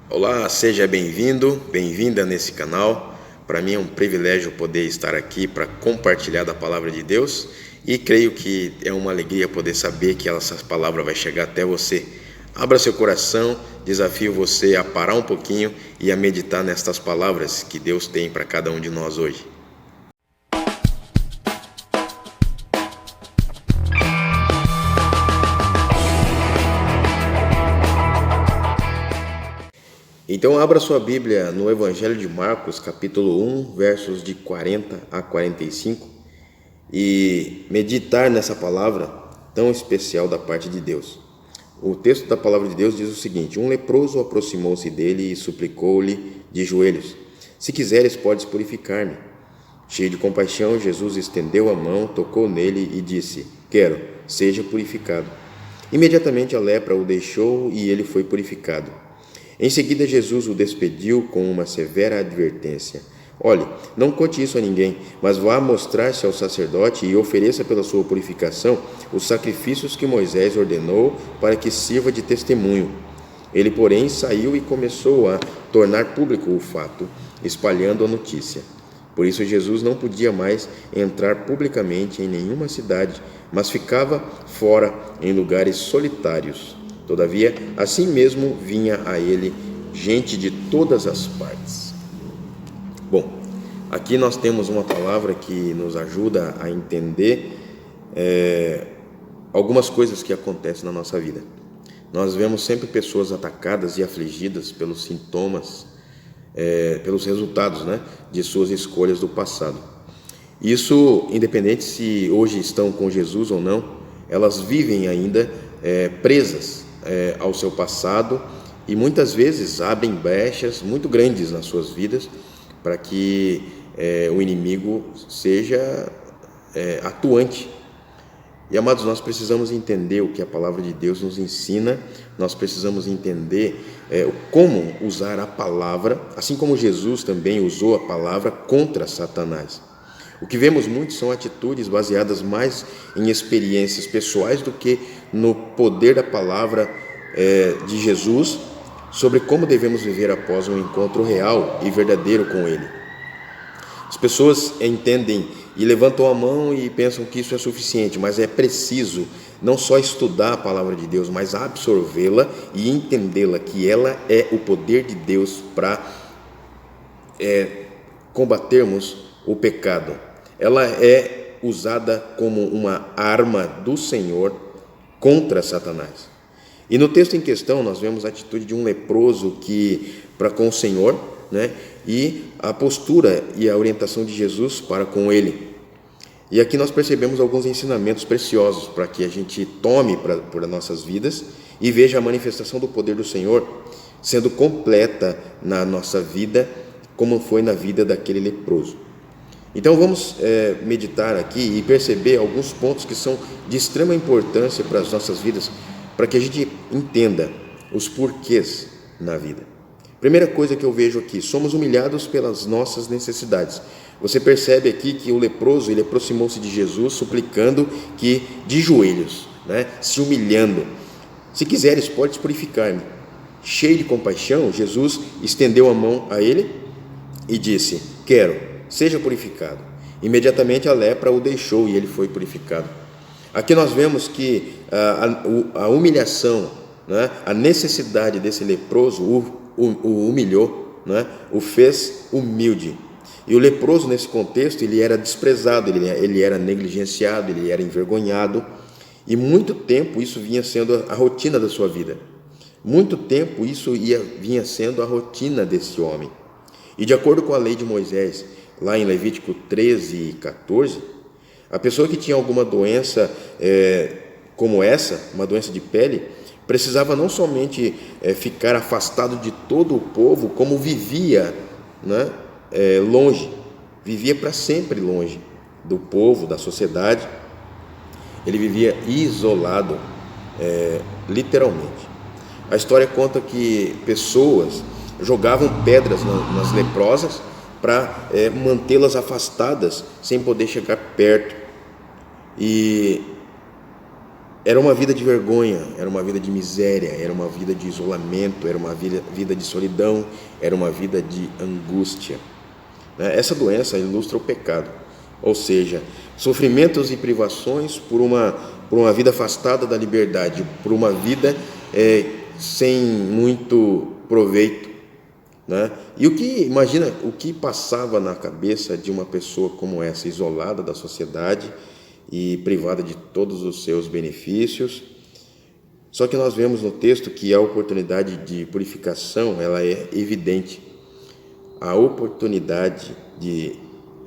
Olá, seja bem-vindo, bem-vinda nesse canal. Para mim é um privilégio poder estar aqui para compartilhar da palavra de Deus e creio que é uma alegria poder saber que essa palavra vai chegar até você. Abra seu coração, desafio você a parar um pouquinho e a meditar nestas palavras que Deus tem para cada um de nós hoje. Então abra sua Bíblia no Evangelho de Marcos, capítulo 1, versos de 40 a 45 e meditar nessa palavra tão especial da parte de Deus. O texto da palavra de Deus diz o seguinte: um leproso aproximou-se dele e suplicou-lhe de joelhos: se quiseres, podes purificar-me. Cheio de compaixão, Jesus estendeu a mão, tocou nele e disse: quero, seja purificado. Imediatamente a lepra o deixou e ele foi purificado. Em seguida, Jesus o despediu com uma severa advertência: olhe, não conte isso a ninguém, mas vá mostrar-se ao sacerdote e ofereça pela sua purificação os sacrifícios que Moisés ordenou para que sirva de testemunho. Ele, porém, saiu e começou a tornar público o fato, espalhando a notícia. Por isso, Jesus não podia mais entrar publicamente em nenhuma cidade, mas ficava fora em lugares solitários. Todavia, assim mesmo vinha a ele gente de todas as partes. Bom, aqui nós temos uma palavra que nos ajuda a entender algumas coisas que acontecem na nossa vida. Nós vemos sempre pessoas atacadas e afligidas pelos sintomas, pelos resultados, de suas escolhas do passado. Isso, independente se hoje estão com Jesus ou não, elas vivem ainda presas ao seu passado e muitas vezes abrem brechas muito grandes nas suas vidas para que o inimigo seja atuante. E amados, nós precisamos entender o que a palavra de Deus nos ensina, nós precisamos entender como usar a palavra, assim como Jesus também usou a palavra contra Satanás. O que vemos muito são atitudes baseadas mais em experiências pessoais do que no poder da palavra de Jesus sobre como devemos viver após um encontro real e verdadeiro com Ele. As pessoas entendem e levantam a mão e pensam que isso é suficiente, mas é preciso não só estudar a palavra de Deus, mas absorvê-la e entendê-la, que ela é o poder de Deus para combatermos o pecado. Ela é usada como uma arma do Senhor contra Satanás. E no texto em questão nós vemos a atitude de um leproso para com o Senhor, e a postura e a orientação de Jesus para com ele. E aqui nós percebemos alguns ensinamentos preciosos para que a gente tome para nossas vidas e veja a manifestação do poder do Senhor sendo completa na nossa vida, como foi na vida daquele leproso. Então vamos meditar aqui e perceber alguns pontos que são de extrema importância para as nossas vidas, para que a gente entenda os porquês na vida. Primeira coisa que eu vejo aqui: somos humilhados pelas nossas necessidades. Você percebe aqui que o leproso, ele aproximou-se de Jesus suplicando que de joelhos, se humilhando: se quiseres, podes purificar-me. Cheio de compaixão, Jesus estendeu a mão a ele e disse: quero, seja purificado. Imediatamente a lepra o deixou e ele foi purificado. Aqui nós vemos que a humilhação, a necessidade desse leproso o humilhou, o fez humilde. E o leproso, nesse contexto, ele era desprezado, ele era negligenciado, ele era envergonhado, e muito tempo isso vinha sendo a rotina da sua vida. Muito tempo isso vinha sendo a rotina desse homem. E de acordo com a lei de Moisés, lá em Levítico 13 e 14, a pessoa que tinha alguma doença como essa, uma doença de pele, precisava não somente ficar afastado de todo o povo, como vivia longe, vivia para sempre longe do povo, da sociedade. Ele vivia isolado, literalmente. A história conta que pessoas jogavam pedras nas leprosas para mantê-las afastadas, sem poder chegar perto. E era uma vida de vergonha, era uma vida de miséria, era uma vida de isolamento, era uma vida de solidão, era uma vida de angústia. Essa doença ilustra o pecado, ou seja, sofrimentos e privações por uma vida afastada da liberdade, por uma vida sem muito proveito. E imagina o que passava na cabeça de uma pessoa como essa, isolada da sociedade e privada de todos os seus benefícios. Só que nós vemos no texto que a oportunidade de purificação, ela é evidente. A oportunidade de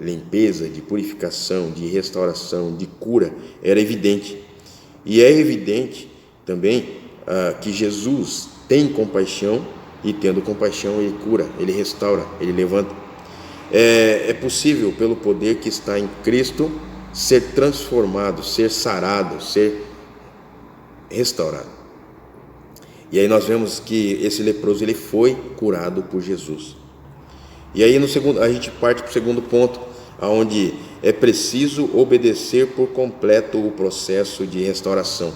limpeza, de purificação, de restauração, de cura era evidente. E é evidente também que Jesus tem compaixão, e tendo compaixão ele cura, ele restaura, ele levanta. É possível, pelo poder que está em Cristo, ser transformado, ser sarado, ser restaurado. E aí nós vemos que esse leproso ele foi curado por Jesus. E aí a gente parte para o segundo ponto, onde é preciso obedecer por completo o processo de restauração.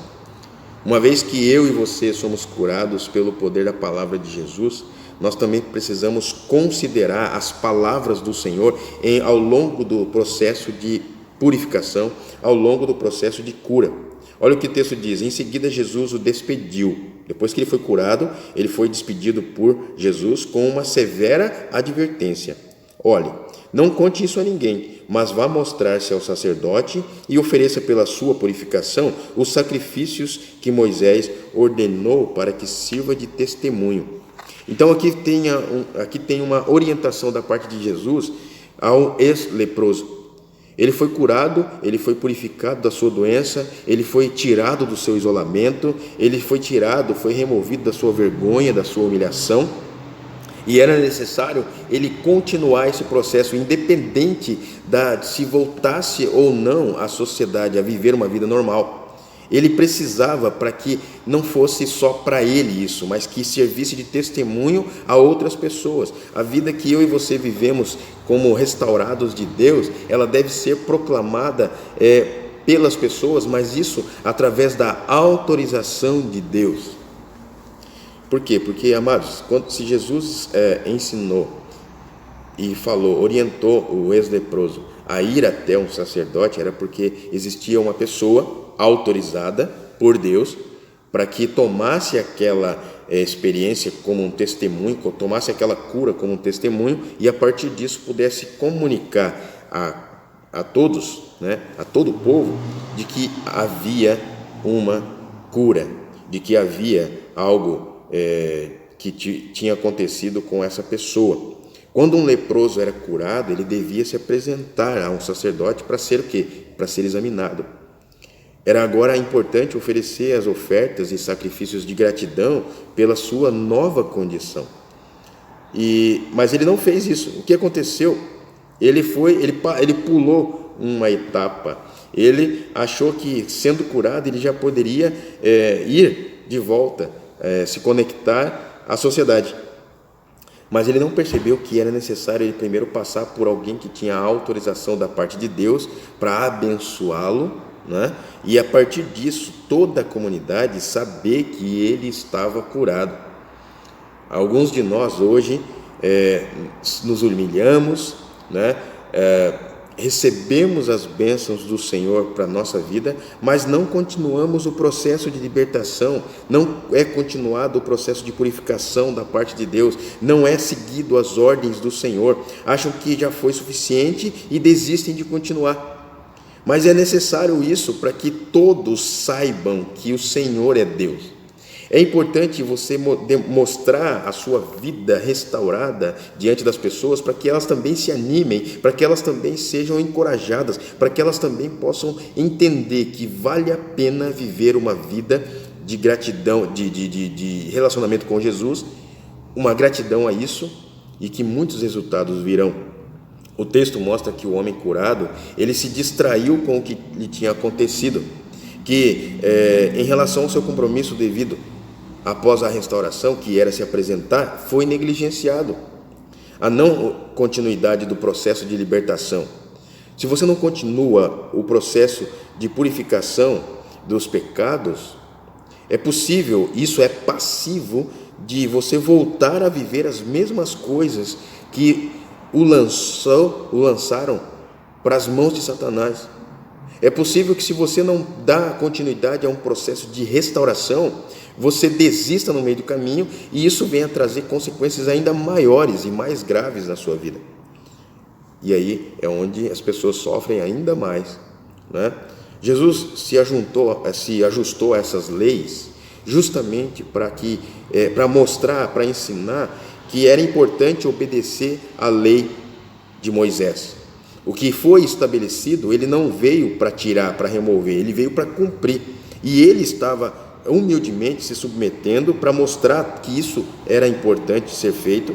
Uma vez que eu e você somos curados pelo poder da palavra de Jesus, nós também precisamos considerar as palavras do Senhor ao longo do processo de purificação, ao longo do processo de cura. Olha o que o texto diz: em seguida Jesus o despediu. Depois que ele foi curado, ele foi despedido por Jesus com uma severa advertência: olhe, não conte isso a ninguém, mas vá mostrar-se ao sacerdote e ofereça pela sua purificação os sacrifícios que Moisés ordenou para que sirva de testemunho. Então aqui tem uma orientação da parte de Jesus ao ex-leproso. Ele foi curado, ele foi purificado da sua doença, ele foi tirado do seu isolamento, ele foi removido da sua vergonha, da sua humilhação. E era necessário ele continuar esse processo, independente de se voltasse ou não à sociedade, a viver uma vida normal. Ele precisava, para que não fosse só para ele isso, mas que servisse de testemunho a outras pessoas. A vida que eu e você vivemos como restaurados de Deus, ela deve ser proclamada pelas pessoas, mas isso através da autorização de Deus. Por quê? Porque, amados, se Jesus ensinou e orientou o ex-leproso a ir até um sacerdote, era porque existia uma pessoa autorizada por Deus para que tomasse aquela experiência como um testemunho, tomasse aquela cura como um testemunho e a partir disso pudesse comunicar a todos, a todo o povo, de que havia uma cura, de que havia algo que tinha acontecido com essa pessoa. Quando um leproso era curado, ele devia se apresentar a um sacerdote para ser o quê? Para ser examinado. Era agora importante oferecer as ofertas e sacrifícios de gratidão pela sua nova condição. Mas ele não fez isso. O que aconteceu? Ele pulou uma etapa. Ele achou que, sendo curado, ele já poderia ir de volta, se conectar à sociedade. Mas ele não percebeu que era necessário ele primeiro passar por alguém que tinha a autorização da parte de Deus para abençoá-lo, e a partir disso toda a comunidade saber que ele estava curado. Alguns de nós hoje nos humilhamos, recebemos as bênçãos do Senhor para a nossa vida, mas não continuamos o processo de libertação, não é continuado o processo de purificação da parte de Deus, não é seguido as ordens do Senhor, acham que já foi suficiente e desistem de continuar. Mas é necessário isso para que todos saibam que o Senhor é Deus. É importante você mostrar a sua vida restaurada diante das pessoas para que elas também se animem, para que elas também sejam encorajadas, para que elas também possam entender que vale a pena viver uma vida de gratidão, de relacionamento com Jesus, uma gratidão a isso e que muitos resultados virão. O texto mostra que o homem curado, ele se distraiu com o que lhe tinha acontecido, que em relação ao seu compromisso devido após a restauração, que era se apresentar, foi negligenciado. A não continuidade do processo de libertação. Se você não continua o processo de purificação, dos pecados, é possível, isso é passivo de você voltar a viver as mesmas coisas que o lançaram para as mãos de Satanás. É possível que, se você não dá continuidade a um processo de restauração, você desista no meio do caminho e isso venha a trazer consequências ainda maiores e mais graves na sua vida. E aí é onde as pessoas sofrem ainda mais, né? Jesus se ajustou a essas leis justamente para mostrar, para ensinar que era importante obedecer à lei de Moisés. O que foi estabelecido, ele não veio para tirar, para remover, ele veio para cumprir. E ele estava humildemente se submetendo para mostrar que isso era importante ser feito.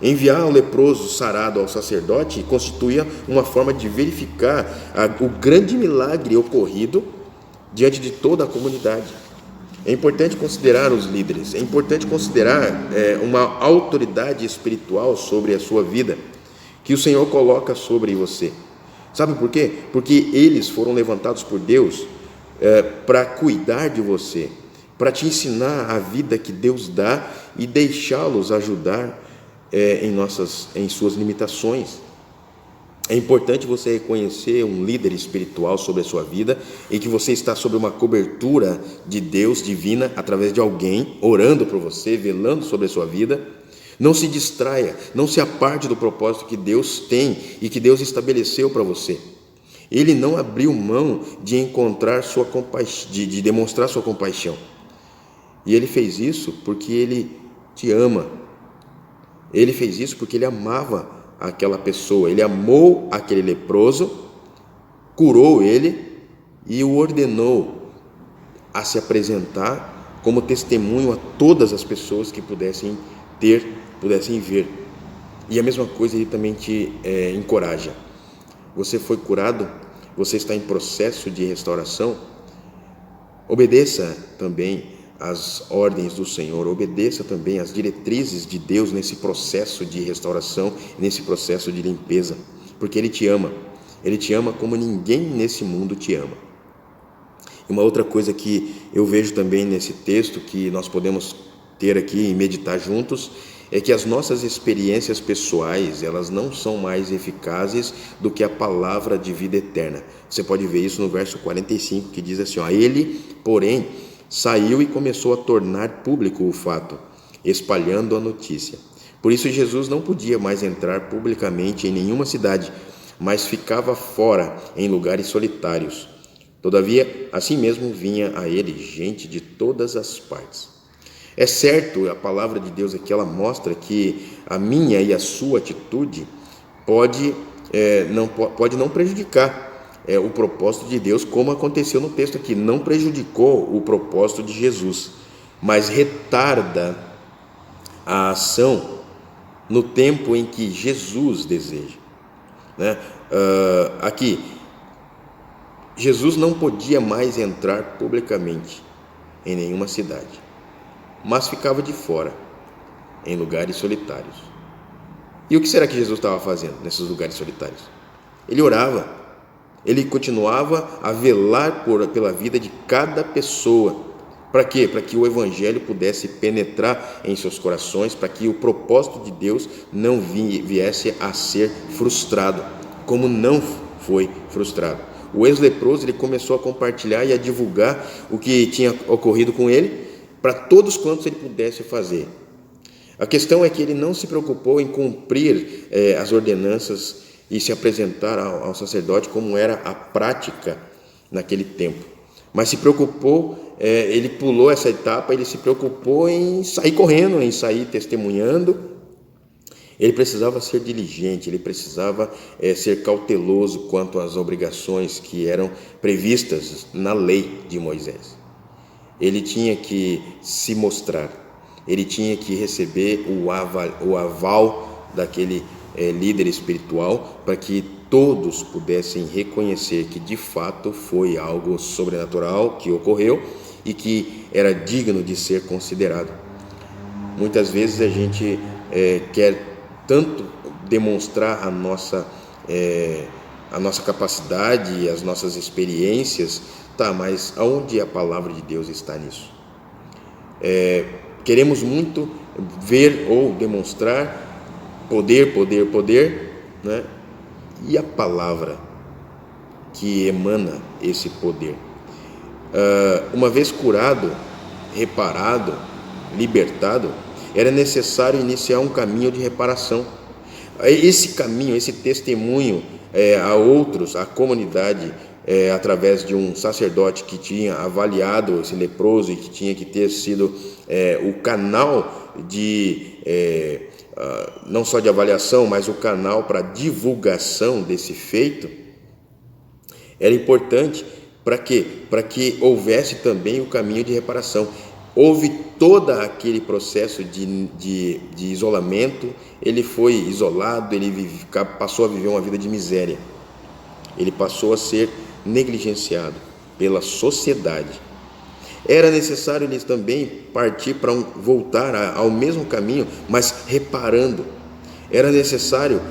Enviar o leproso sarado ao sacerdote constituía uma forma de verificar o grande milagre ocorrido diante de toda a comunidade. É importante considerar os líderes, é importante considerar uma autoridade espiritual sobre a sua vida, que o Senhor coloca sobre você. Sabe por quê? Porque eles foram levantados por Deus para cuidar de você, para te ensinar a vida que Deus dá e deixá-los ajudar em suas limitações. É importante você reconhecer um líder espiritual sobre a sua vida, em que você está sob uma cobertura de Deus divina através de alguém orando por você, velando sobre a sua vida. Não se distraia, não se aparte do propósito que Deus tem e que Deus estabeleceu para você. Ele não abriu mão de de demonstrar sua compaixão. E ele fez isso porque ele te ama. Ele fez isso porque ele amava aquela pessoa. Ele amou aquele leproso, curou ele e o ordenou a se apresentar como testemunho a todas as pessoas que pudessem ver. E a mesma coisa ele também te encoraja. Você foi curado, você está em processo de restauração, obedeça também às ordens do Senhor, obedeça também às diretrizes de Deus nesse processo de restauração, nesse processo de limpeza, porque Ele te ama como ninguém nesse mundo te ama. E uma outra coisa que eu vejo também nesse texto, que nós podemos ter aqui e meditar juntos, é que as nossas experiências pessoais, elas não são mais eficazes do que a palavra de vida eterna. Você pode ver isso no verso 45, que diz assim, ele, porém, saiu e começou a tornar público o fato, espalhando a notícia. Por isso Jesus não podia mais entrar publicamente em nenhuma cidade, mas ficava fora, em lugares solitários. Todavia, assim mesmo vinha a ele gente de todas as partes. É certo, a palavra de Deus aqui, ela mostra que a minha e a sua atitude pode não prejudicar o propósito de Deus, como aconteceu no texto aqui. Não prejudicou o propósito de Jesus, mas retarda a ação no tempo em que Jesus deseja, né? Aqui, Jesus não podia mais entrar publicamente em nenhuma cidade, mas ficava de fora, em lugares solitários. E o que será que Jesus estava fazendo nesses lugares solitários? Ele orava, ele continuava a velar pela vida de cada pessoa. Para quê? Para que o Evangelho pudesse penetrar em seus corações, para que o propósito de Deus não viesse a ser frustrado, como não foi frustrado. O ex-leproso, ele começou a compartilhar e a divulgar o que tinha ocorrido com ele, para todos quantos ele pudesse fazer. A questão é que ele não se preocupou em cumprir as ordenanças e se apresentar ao sacerdote como era a prática naquele tempo, mas se preocupou, ele pulou essa etapa, ele se preocupou em sair correndo, em sair testemunhando. Ele precisava ser diligente, ele precisava ser cauteloso quanto às obrigações que eram previstas na lei de Moisés. Ele tinha que se mostrar, ele tinha que receber o aval daquele líder espiritual, para que todos pudessem reconhecer que de fato foi algo sobrenatural que ocorreu e que era digno de ser considerado. Muitas vezes a gente quer tanto demonstrar a nossa capacidade, as nossas experiências, Tá, mas aonde a palavra de Deus está nisso? Queremos muito ver ou demonstrar poder, poder, poder, né? E a palavra que emana esse poder? Uma vez curado, reparado, libertado, era necessário iniciar um caminho de reparação. Esse caminho, esse testemunho a outros, à comunidade, através de um sacerdote que tinha avaliado esse leproso e que tinha que ter sido o canal de, não só de avaliação, mas o canal para divulgação desse feito, era importante para quê? Para que houvesse também o caminho de reparação. Houve todo aquele processo de isolamento, ele foi isolado, ele passou a viver uma vida de miséria, ele passou a ser negligenciado pela sociedade. Era necessário eles também partir para voltar ao mesmo caminho, mas reparando. Era necessário,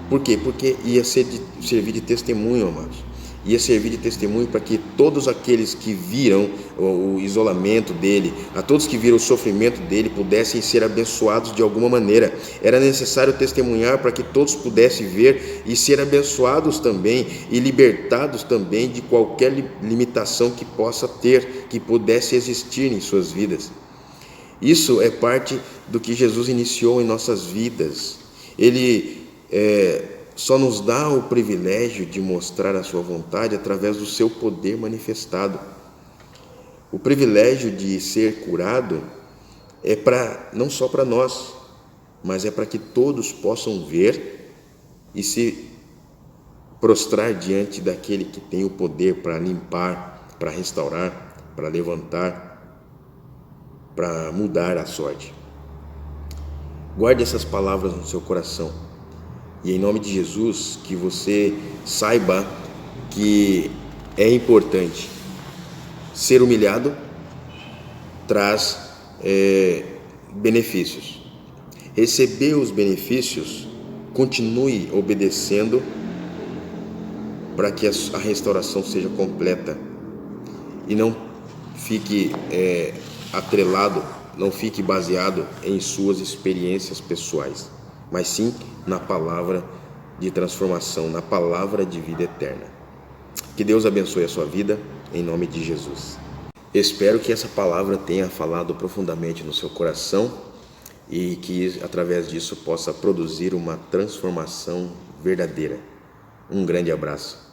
por quê? Porque ia servir de testemunho, amados. Ia servir de testemunho para que todos aqueles que viram o isolamento dele, a todos que viram o sofrimento dele, pudessem ser abençoados de alguma maneira. Era necessário testemunhar para que todos pudessem ver e ser abençoados também e libertados também de qualquer limitação que possa ter, que pudesse existir em suas vidas. Isso é parte do que Jesus iniciou em nossas vidas. Ele só nos dá o privilégio de mostrar a sua vontade através do seu poder manifestado. O privilégio de ser curado é não só para nós, mas é para que todos possam ver e se prostrar diante daquele que tem o poder para limpar, para restaurar, para levantar, para mudar a sorte. Guarde essas palavras no seu coração. E em nome de Jesus, que você saiba que é importante. Ser humilhado traz benefícios. Receber os benefícios, continue obedecendo para que a restauração seja completa. E não fique atrelado, não fique baseado em suas experiências pessoais, mas sim na palavra de transformação, na palavra de vida eterna. Que Deus abençoe a sua vida, em nome de Jesus. Espero que essa palavra tenha falado profundamente no seu coração e que através disso possa produzir uma transformação verdadeira. Um grande abraço.